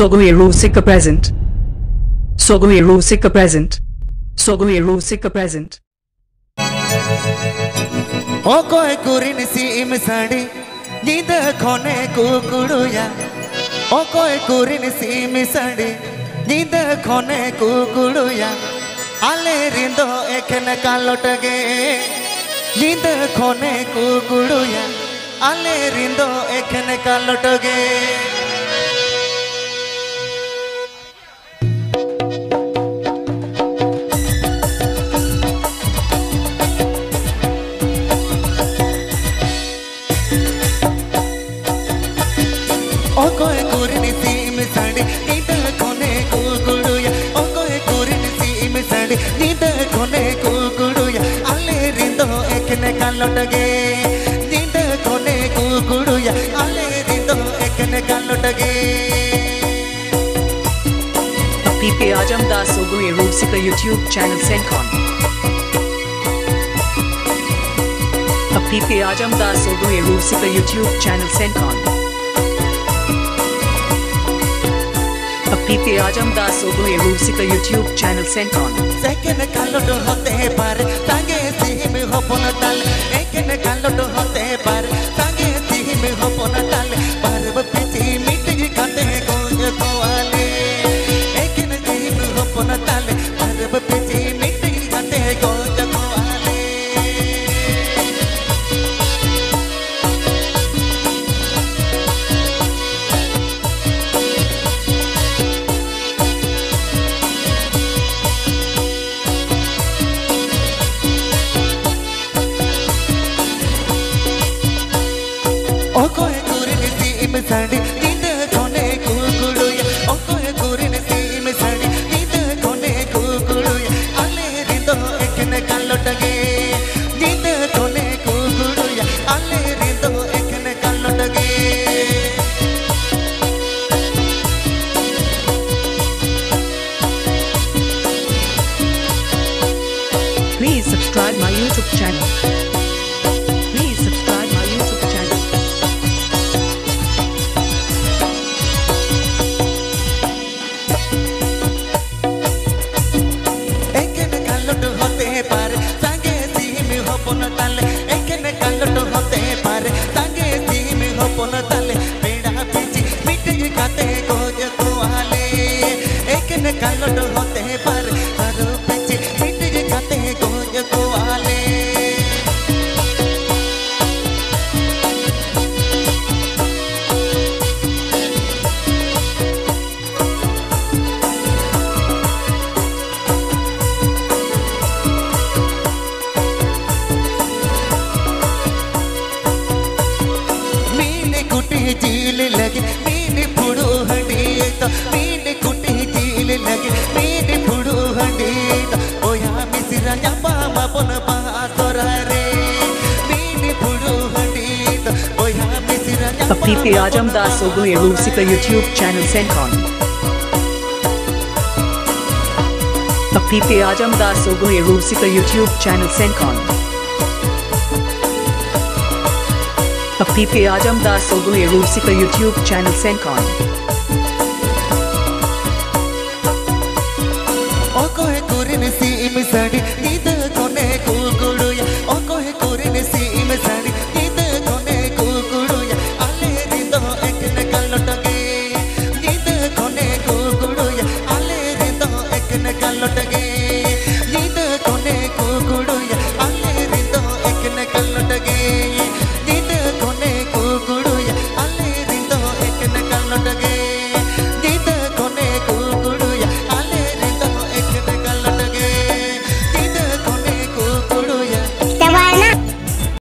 Sogoe Rusika present. Sogoe Rusika present. Sogoe Rusika present. O koe kurin si imsadi nida khone kukuduya. O koe kurin si imsadi nida khone kukuduya. Ale rindo ekhen kalotage nida khone kukuduya. Ale rindo ekhen kalotage. O koe kurin si imsadi nida khone kukuduya. O koe kurin si imsadi nida khone kukuduya. Ale rindo ekhen kalotage nida khone kukuduya. Ale rindo ekhen kalotage. PP Ajam Das Sogoe Rusika YouTube channel Sencon. PP Ajam Das Sogoe Rusika YouTube channel Sencon. PP Ajam Das Sogoe Rusika YouTube channel Sencon. Second kaloto hote par tange sim hopona tal. Second kaloto hote par tange sim hopona tal. Parv pichi miti khate goj koale. Second sim hopona tal. Parv pichi miti khate goj koale. O koe kurin si imsadi nida khone kukuduya. O koe kurin si imsadi nida khone kukuduya. Ale rindo ekhen kalotage nida khone kukuduya. Ale rindo ekhen kalotage. Please subscribe my YouTube channel. Please subscribe my YouTube channel. Ekhen kaloto hote par tange sim hopona tal. Ekhen kaloto hote par tange sim hopona tal. Peda pichi miti khate goj koale. Ekhen kaloto hote par taru pichi miti khate goj koale. मीने कुटी झील लगे मीने फुड़ू हंडी तो मीने कुटी झील लगे मीने फुड़ू हंडी तो ओया मिसिरा न्यापा मापन पासोरा रे मीने फुड़ू हंडी तो ओया मिसिरा न्यापा PP Ajam Das Sogoe Rusika YouTube channel Sencon. PP Ajam Das Sogoe Rusika YouTube channel Sencon. PP Ajam Das Sogoe Rusika YouTube channel Sencon. O koe